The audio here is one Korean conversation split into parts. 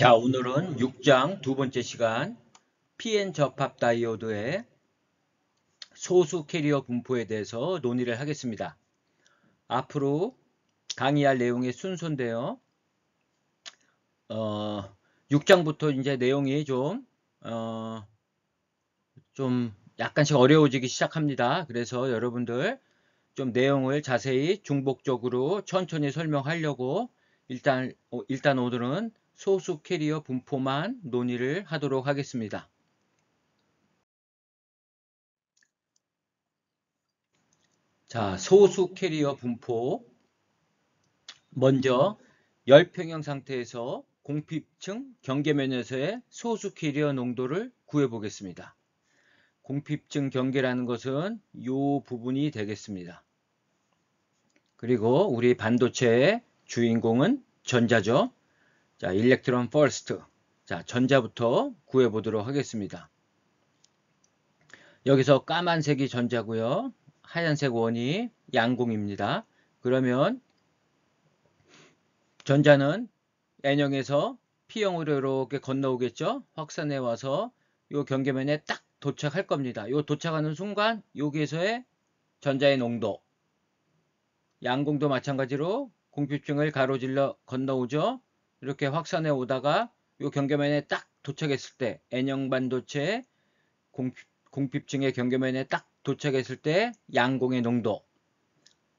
자, 오늘은 6장 두 번째 시간 PN 접합 다이오드의 소수 캐리어 분포에 대해서 논의를 하겠습니다. 앞으로 강의할 내용의 순서인데요. 6장부터 이제 내용이 좀 약간씩 어려워지기 시작합니다. 그래서 여러분들 좀 내용을 자세히 중복적으로 천천히 설명하려고 일단 오늘은 소수 캐리어 분포만 논의를 하도록 하겠습니다. 자, 소수 캐리어 분포. 먼저 열평형 상태에서 공핍층 경계면에서의 소수 캐리어 농도를 구해 보겠습니다. 공핍층 경계라는 것은 이 부분이 되겠습니다. 그리고 우리 반도체의 주인공은 전자죠. 자, 일렉트론 퍼스트. 자, 전자부터 구해 보도록 하겠습니다. 여기서 까만색이 전자고요. 하얀색 원이 양공입니다. 그러면 전자는 N형에서 P형으로 이렇게 건너오겠죠. 확산해 와서 이 경계면에 딱 도착할 겁니다. 이 도착하는 순간 여기에서의 전자의 농도, 양공도 마찬가지로 공핍층을 가로질러 건너오죠. 이렇게 확산해 오다가 이 경계면에 딱 도착했을 때 N형 반도체의 공핍층의 경계면에 딱 도착했을 때 양공의 농도,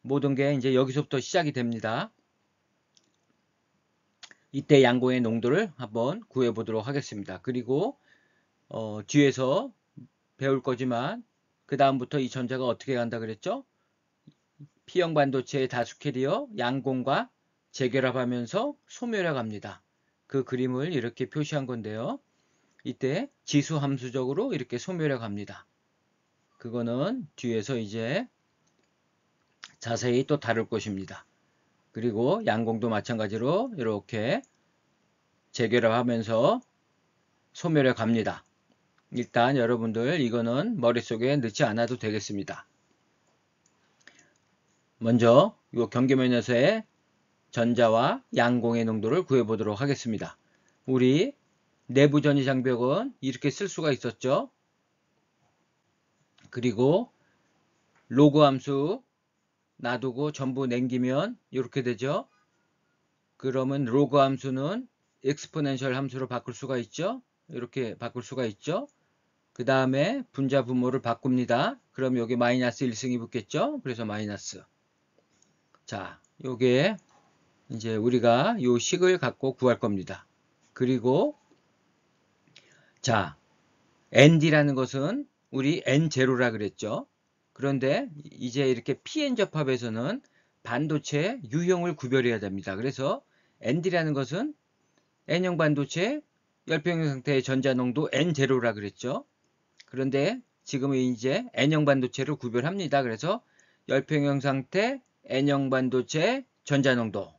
모든 게 이제 여기서부터 시작이 됩니다. 이때 양공의 농도를 한번 구해 보도록 하겠습니다. 그리고 뒤에서 배울 거지만 그 다음부터 이 전자가 어떻게 간다 그랬죠? P형 반도체의 다수 캐리어 양공과 재결합하면서 소멸해 갑니다. 그 그림을 이렇게 표시한 건데요. 이때 지수 함수적으로 이렇게 소멸해 갑니다. 그거는 뒤에서 이제 자세히 또 다룰 것입니다. 그리고 양공도 마찬가지로 이렇게 재결합하면서 소멸해 갑니다. 일단 여러분들 이거는 머릿속에 넣지 않아도 되겠습니다. 먼저 이 경계면에서의 전자와 양공의 농도를 구해보도록 하겠습니다. 우리 내부 전위 장벽은 이렇게 쓸 수가 있었죠. 그리고 로그 함수 놔두고 전부 남기면 이렇게 되죠. 그러면 로그 함수는 엑스포넨셜 함수로 바꿀 수가 있죠. 이렇게 바꿀 수가 있죠. 그 다음에 분자 분모를 바꿉니다. 그럼 여기 마이너스 1승이 붙겠죠. 그래서 마이너스. 자, 요게 이제 우리가 요 식을 갖고 구할 겁니다. 그리고 자, ND라는 것은 우리 N0라 그랬죠. 그런데 이제 이렇게 PN 접합에서는 반도체 유형을 구별해야 됩니다. 그래서 ND라는 것은 N형 반도체 열평형 상태의 전자 농도 N0라 그랬죠. 그런데 지금은 이제 N형 반도체를 구별합니다. 그래서 열평형 상태 N형 반도체 전자 농도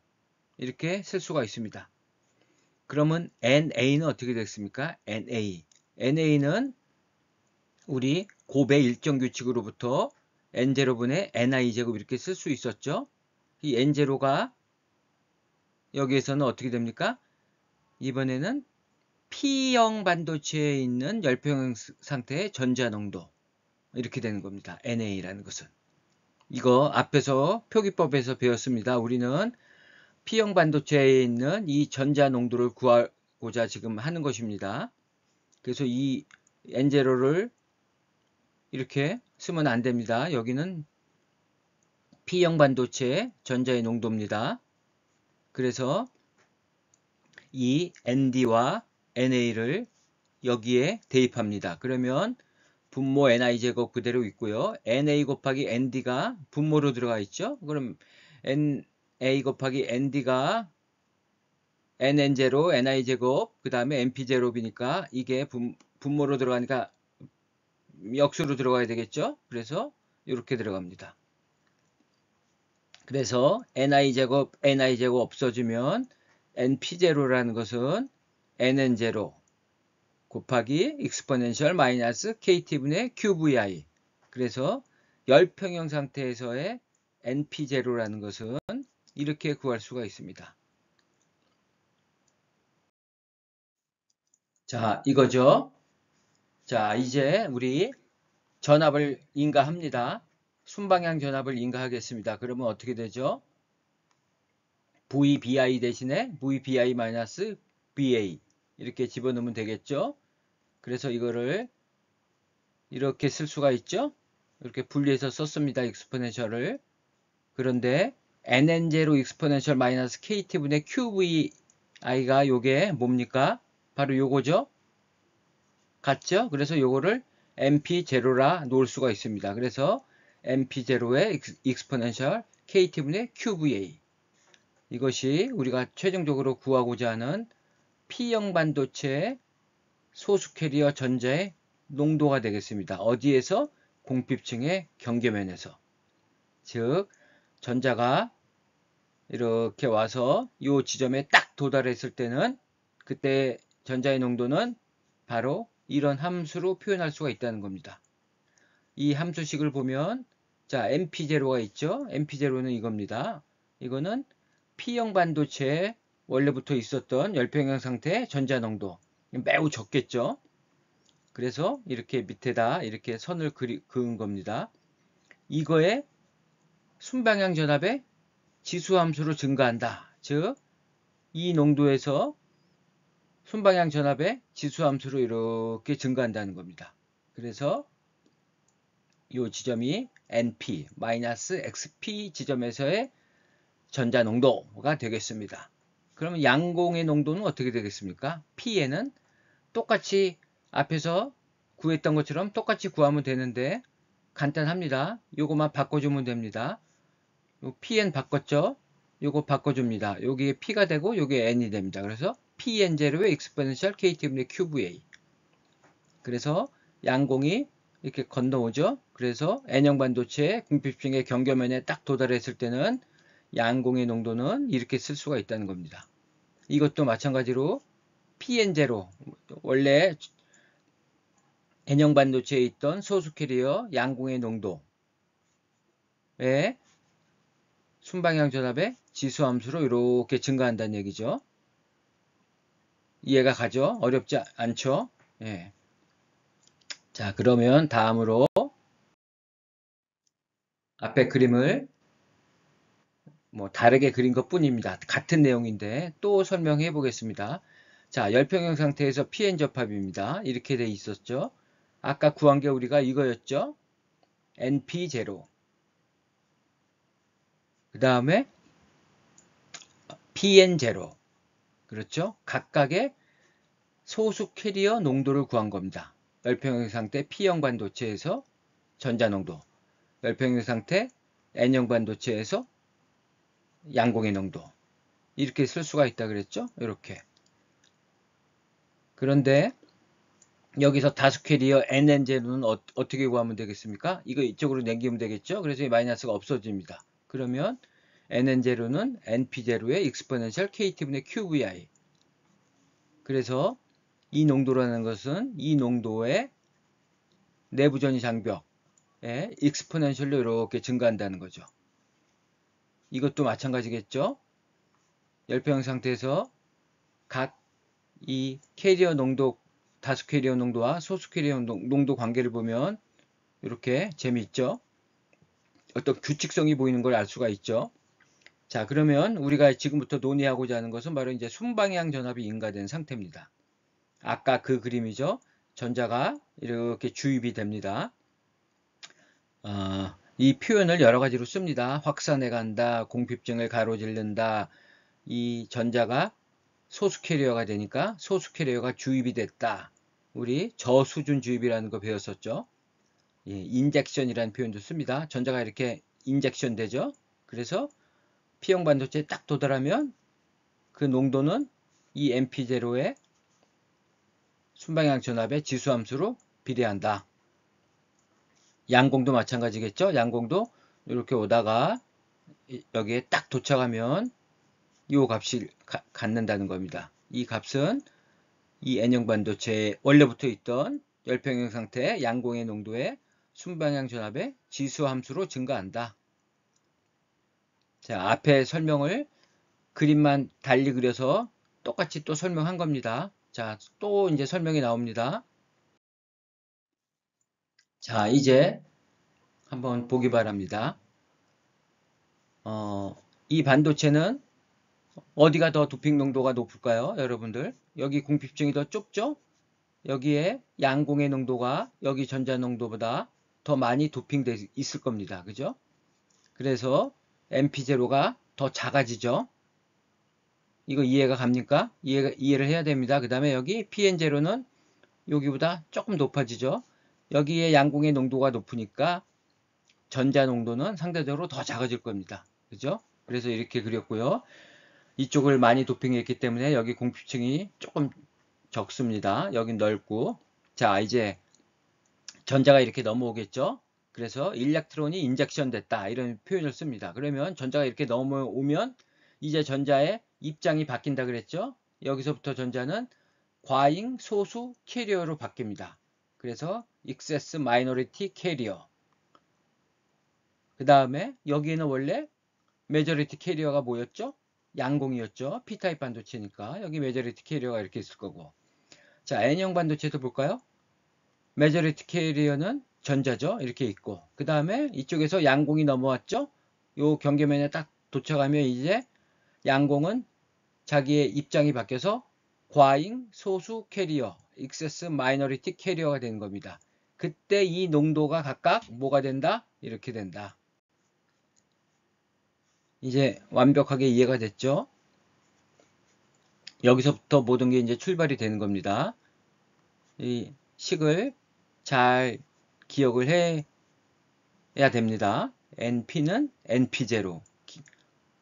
이렇게 쓸 수가 있습니다. 그러면 NA는 어떻게 됐습니까? NA. NA는 우리 곱의 일정 규칙으로부터 N0분의 NI제곱 이렇게 쓸 수 있었죠. 이 N0가 여기에서는 어떻게 됩니까? 이번에는 P형 반도체에 있는 열평형 상태의 전자 농도 이렇게 되는 겁니다. NA라는 것은. 이거 앞에서 표기법에서 배웠습니다. 우리는 P형 반도체에 있는 이 전자 농도를 구하고자 지금 하는 것입니다. 그래서 이 N0를 이렇게 쓰면 안 됩니다. 여기는 P형 반도체 전자의 농도입니다. 그래서 이 ND와 NA를 여기에 대입합니다. 그러면 분모 NI제곱 그대로 있고요. NA 곱하기 ND가 분모로 들어가 있죠. 그럼 NA 곱하기 ND가 NN0, NI제곱, 그 다음에 NP0이니까 이게 분모로 들어가니까 역수로 들어가야 되겠죠. 그래서 이렇게 들어갑니다. 그래서 NI제곱, NI제곱 없어지면 NP0라는 것은 NN0 곱하기 익스포넨셜 마이너스 KT분의 QVI. 그래서 열평형 상태에서의 NP0라는 것은 이렇게 구할 수가 있습니다. 자, 이거죠. 자, 이제 우리 전압을 인가합니다. 순방향 전압을 인가하겠습니다. 그러면 어떻게 되죠? VBI 대신에 VBI-BA 이렇게 집어넣으면 되겠죠? 그래서 이거를 이렇게 쓸 수가 있죠? 이렇게 분리해서 썼습니다. 익스포넨셜을. 그런데 nn0 익스포넨셜 마이너스 kt분의 qvi가 요게 뭡니까? 바로 요거죠? 같죠? 그래서 요거를 mp0라 놓을 수가 있습니다. 그래서 mp0의 익스포넨셜 kt분의 qva 이것이 우리가 최종적으로 구하고자 하는 P형 반도체의 소수 캐리어 전자의 농도가 되겠습니다. 어디에서? 공핍층의 경계면에서. 즉 전자가 이렇게 와서 이 지점에 딱 도달했을 때는 그때 전자의 농도는 바로 이런 함수로 표현할 수가 있다는 겁니다. 이 함수식을 보면 자 MP0가 있죠. MP0는 이겁니다. 이거는 P형 반도체에 원래부터 있었던 열평형 상태의 전자 농도 매우 적겠죠. 그래서 이렇게 밑에다 이렇게 선을 그은 겁니다. 이거에 순방향 전압의 지수함수로 증가한다. 즉, 이 농도에서 순방향 전압의 지수함수로 이렇게 증가한다는 겁니다. 그래서 이 지점이 NP-XP 지점에서의 전자 농도가 되겠습니다. 그러면 양공의 농도는 어떻게 되겠습니까? P에는 똑같이 앞에서 구했던 것처럼 똑같이 구하면 되는데 간단합니다. 요거만 바꿔주면 됩니다. pn 바꿨죠? 요거 바꿔줍니다. 여기에 p가 되고 여기에 n이 됩니다. 그래서 pn0의 exponential kt분의 qva 그래서 양공이 이렇게 건너오죠. 그래서 n형 반도체의 궁핍층의 경계면에 딱 도달했을 때는 양공의 농도는 이렇게 쓸 수가 있다는 겁니다. 이것도 마찬가지로 pn0 원래 n형 반도체에 있던 소수 캐리어 양공의 농도에 순방향 전압의 지수함수로 이렇게 증가한다는 얘기죠. 이해가 가죠? 어렵지 않죠? 예. 자, 그러면 다음으로 앞에 그림을 뭐 다르게 그린 것 뿐입니다. 같은 내용인데 또 설명해 보겠습니다. 자, 열평형 상태에서 PN 접합입니다. 이렇게 돼 있었죠. 아까 구한 게 우리가 이거였죠. NP0. 그 다음에 PN0. 그렇죠? 각각의 소수 캐리어 농도를 구한 겁니다. 열평형 상태 P형 반도체에서 전자 농도, 열평형 상태 N형 반도체에서 양공의 농도 이렇게 쓸 수가 있다 그랬죠? 이렇게. 그런데 여기서 다수 캐리어 NN0는 어떻게 구하면 되겠습니까? 이거 이쪽으로 남기면 되겠죠? 그래서 이 마이너스가 없어집니다. 그러면 NN0는 NP0의 exponential KT분의 QVI. 그래서 이 농도라는 것은 이 농도의 내부 전위 장벽에 exponential로 이렇게 증가한다는 거죠. 이것도 마찬가지겠죠? 열평형 상태에서 각 이 캐리어 농도, 다수 캐리어 농도와 소수 캐리어 농도 관계를 보면 이렇게 재미있죠? 어떤 규칙성이 보이는 걸 알 수가 있죠? 자, 그러면 우리가 지금부터 논의하고자 하는 것은 바로 이제 순방향 전압이 인가된 상태입니다. 아까 그 그림이죠? 전자가 이렇게 주입이 됩니다. 이 표현을 여러 가지로 씁니다. 확산해 간다, 공핍증을 가로질른다, 이 전자가 소수 캐리어가 되니까 소수 캐리어가 주입이 됐다. 우리 저수준 주입이라는 거 배웠었죠. 예, 인젝션이라는 표현도 씁니다. 전자가 이렇게 인젝션 되죠. 그래서 P형 반도체에 딱 도달하면 그 농도는 이 MP0의 순방향 전압의 지수함수로 비례한다. 양공도 마찬가지겠죠. 양공도 이렇게 오다가 여기에 딱 도착하면 이 값이 갖는다는 겁니다. 이 값은 이 N형 반도체에 원래부터 있던 열평형 상태의 양공의 농도의 순방향 전압의 지수함수로 증가한다. 자, 앞에 설명을 그림만 달리 그려서 똑같이 또 설명한 겁니다. 자, 또 이제 설명이 나옵니다. 자, 이제 한번 보기 바랍니다. 이 반도체는 어디가 더 도핑 농도가 높을까요? 여러분들. 여기 공핍층이 더 좁죠? 여기에 양공의 농도가 여기 전자 농도보다 더 많이 도핑돼 있을 겁니다. 그죠? 그래서 MP0가 더 작아지죠. 이거 이해가 갑니까? 이해를 해야 됩니다. 그 다음에 여기 PN0는 여기보다 조금 높아지죠. 여기에 양공의 농도가 높으니까 전자 농도는 상대적으로 더 작아질 겁니다. 그죠? 그래서 이렇게 그렸고요. 이쪽을 많이 도핑했기 때문에 여기 공핍층이 조금 적습니다. 여긴 넓고. 자, 이제 전자가 이렇게 넘어오겠죠? 그래서 일렉트론이 인젝션 됐다. 이런 표현을 씁니다. 그러면 전자가 이렇게 넘어오면 이제 전자의 입장이 바뀐다 그랬죠? 여기서부터 전자는 과잉 소수 캐리어로 바뀝니다. 그래서 excess minority carrier. 그 다음에 여기에는 원래 majority carrier가 뭐였죠? 양공이었죠. P타입 반도체니까 여기 majority carrier가 이렇게 있을 거고. 자, N형 반도체도 볼까요? majority carrier는 전자죠. 이렇게 있고. 그 다음에 이쪽에서 양공이 넘어왔죠. 요 경계면에 딱 도착하면 이제 양공은 자기의 입장이 바뀌어서 과잉 소수 캐리어, excess minority carrier가 되는 겁니다. 그때 이 농도가 각각 뭐가 된다? 이렇게 된다. 이제 완벽하게 이해가 됐죠? 여기서부터 모든 게 이제 출발이 되는 겁니다. 이 식을 잘 기억을 해야 됩니다. NP는 NP0.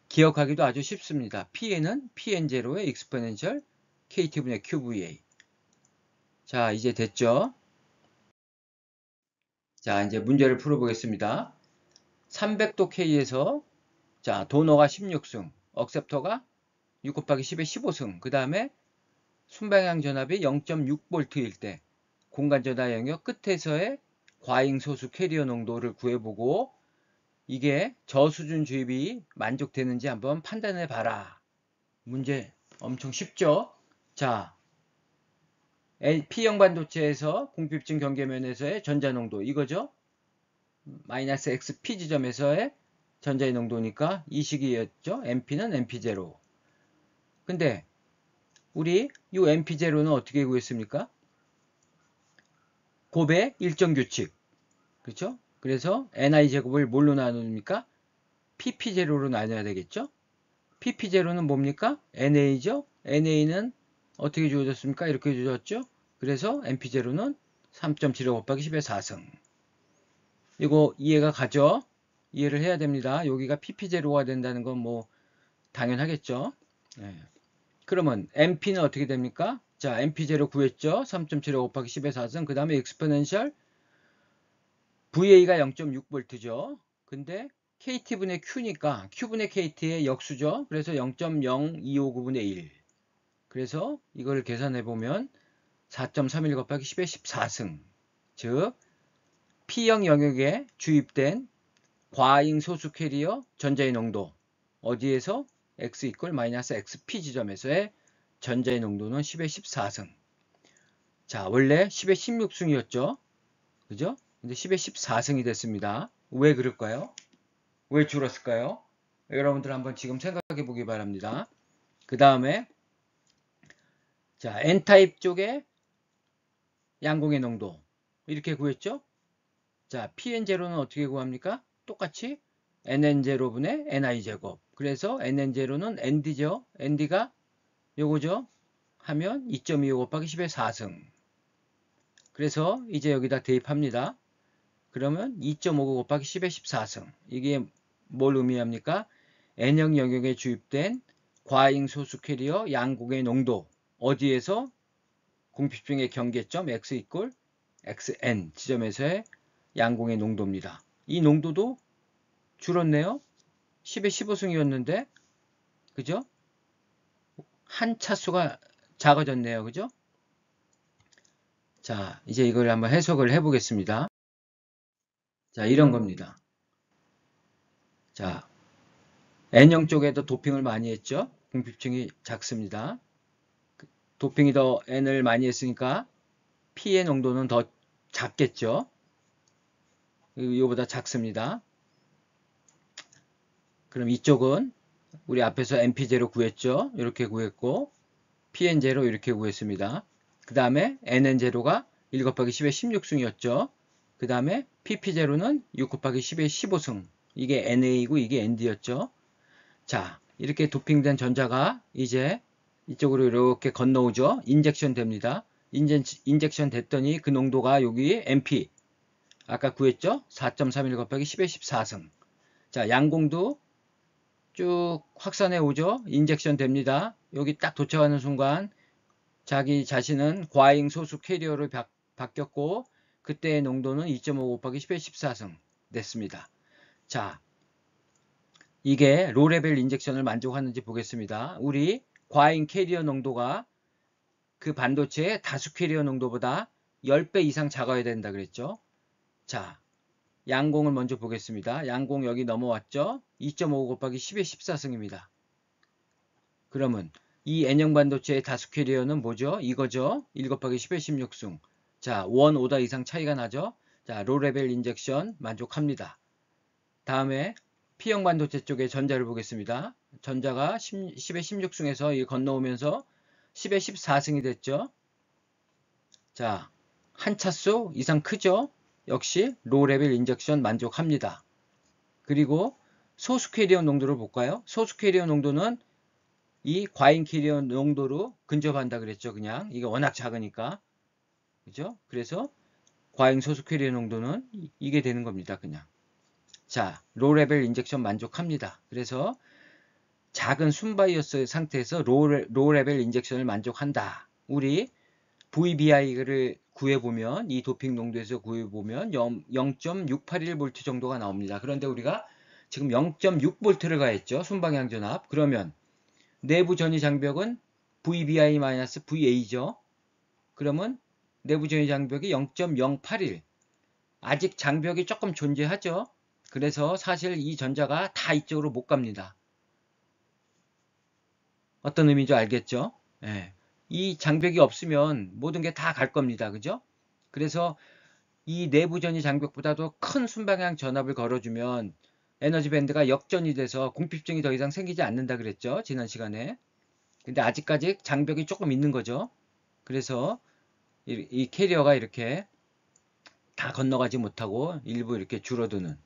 기억하기도 아주 쉽습니다. PN은 PN0의 exponential KT분의 QVA. 자, 이제 됐죠? 자, 이제 문제를 풀어보겠습니다. 300도 K에서 자, 도너가 16승, 억셉터가 6 곱하기 10의 15승, 그 다음에 순방향 전압이 0.6V일 때 공간 전화 영역 끝에서의 과잉 소수 캐리어 농도를 구해보고 이게 저수준 주입이 만족되는지 한번 판단해 봐라. 문제 엄청 쉽죠? 자, P형 반도체에서 공핍층 경계면에서의 전자 농도 이거죠? 마이너스 XP 지점에서의 전자의 농도니까 이 식이었죠? NP는 NP0. 근데 우리 이 NP0는 어떻게 구했습니까? 곱의 일정 규칙. 그렇죠? 그래서 ni 제곱을 뭘로 나눕니까? pp0로 나눠야 되겠죠? pp0는 뭡니까? na죠? na는 어떻게 주어졌습니까? 이렇게 주어졌죠? 그래서 np0는 3.75 곱하기 10의 4승. 이거 이해가 가죠? 이해를 해야 됩니다. 여기가 pp0가 된다는 건 뭐 당연하겠죠? 네. 그러면 np는 어떻게 됩니까? 자, np0 구했죠? 3.75 곱하기 10의 4승. 그 다음에 exponential VA가 0.6V죠. 근데 KT분의 Q니까 Q분의 KT의 역수죠. 그래서 0.0259분의 1. 그래서 이걸 계산해보면 4.31 곱하기 10의 14승. 즉 P형 영역에 주입된 과잉 소수 캐리어 전자의 농도 어디에서 X 이퀄 마이너스 XP 지점에서의 전자의 농도는 10의 14승. 자, 원래 10의 16승이었죠. 그죠? 근데 10의 14승이 됐습니다. 왜 그럴까요? 왜 줄었을까요? 여러분들 한번 지금 생각해 보기 바랍니다. 그 다음에 자, N타입 쪽에 양공의 농도 이렇게 구했죠? 자, PN0는 어떻게 구합니까? 똑같이 NN0분의 NI제곱. 그래서 NN0는 ND죠. ND가 요거죠. 하면 2.25 곱하기 10의 4승. 그래서 이제 여기다 대입합니다. 그러면 2.59 곱하기 10의 14승. 이게 뭘 의미합니까? N형 영역에 주입된 과잉 소수 캐리어 양공의 농도. 어디에서? 공핍층의 경계점 X 이퀄 XN 지점에서의 양공의 농도입니다. 이 농도도 줄었네요. 10의 15승이었는데, 그죠? 한 차수가 작아졌네요. 그죠? 자, 이제 이걸 한번 해석을 해보겠습니다. 자, 이런 겁니다. 자, N형 쪽에도 도핑을 많이 했죠. 공핍층이 작습니다. 도핑이 더 N을 많이 했으니까 P의 농도는 더 작겠죠. 이거보다 작습니다. 그럼 이쪽은 우리 앞에서 NP0 구했죠. 이렇게 구했고 PN0 이렇게 구했습니다. 그 다음에 NN0가 1 곱하기 10의 16승이었죠. 그 다음에 PP0는 6 곱하기 10의 15승. 이게 NA이고 이게 ND였죠. 자, 이렇게 도핑된 전자가 이제 이쪽으로 이렇게 건너오죠. 인젝션 됩니다. 인젝션 됐더니 그 농도가 여기 NP. 아까 구했죠? 4.31 곱하기 10의 14승. 자, 양공도 쭉 확산해 오죠. 인젝션 됩니다. 여기 딱 도착하는 순간 자기 자신은 과잉 소수 캐리어로 바뀌었고 그때의 농도는 2.5 곱하기 10의 14승 됐습니다. 자, 이게 로레벨 인젝션을 만족하는지 보겠습니다. 우리 과잉 캐리어 농도가 그 반도체의 다수 캐리어 농도보다 10배 이상 작아야 된다 그랬죠. 자, 양공을 먼저 보겠습니다. 양공 여기 넘어왔죠. 2.5 곱하기 10의 14승입니다. 그러면 이 N형 반도체의 다수 캐리어는 뭐죠? 이거죠. 1 곱하기 10의 16승. 자, 1, 5다 이상 차이가 나죠. 자, 로레벨 인젝션 만족합니다. 다음에 P형 반도체 쪽의 전자를 보겠습니다. 전자가 10의 16승에서 건너오면서 10의 14승이 됐죠. 자, 한 차수 이상 크죠. 역시 로레벨 인젝션 만족합니다. 그리고 소수 캐리어 농도를 볼까요? 소수 캐리어 농도는 이 과잉 캐리어 농도로 근접한다 그랬죠. 그냥 이게 워낙 작으니까. 그죠? 그래서 과잉 소수 캐리어 농도는 이게 되는 겁니다. 그냥. 자, 로레벨 인젝션 만족합니다. 그래서 작은 순바이어스 상태에서 로레벨 인젝션을 만족한다. 우리 VBI를 구해보면 이 도핑 농도에서 구해보면 0.681V 정도가 나옵니다. 그런데 우리가 지금 0.6V를 가했죠. 순방향 전압. 그러면 내부 전위 장벽은 VBI-VA죠. 그러면 내부 전위 장벽이 0.081. 아직 장벽이 조금 존재하죠. 그래서 사실 이 전자가 다 이쪽으로 못 갑니다. 어떤 의미인지 알겠죠? 예. 이 장벽이 없으면 모든 게 다 갈 겁니다. 그죠? 그래서 이 내부 전위 장벽보다도 큰 순방향 전압을 걸어주면 에너지 밴드가 역전이 돼서 공핍증이 더 이상 생기지 않는다 그랬죠. 지난 시간에. 근데 아직까지 장벽이 조금 있는 거죠. 그래서 이 캐리어가 이렇게 다 건너가지 못하고 일부 이렇게 줄어드는.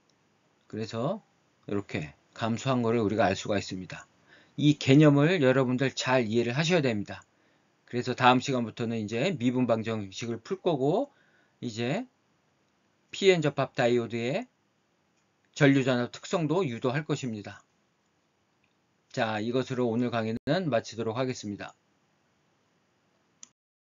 그래서 이렇게 감소한 거를 우리가 알 수가 있습니다. 이 개념을 여러분들 잘 이해를 하셔야 됩니다. 그래서 다음 시간부터는 이제 미분 방정식을 풀 거고 이제 PN 접합 다이오드의 전류전압 특성도 유도할 것입니다. 자, 이것으로 오늘 강의는 마치도록 하겠습니다.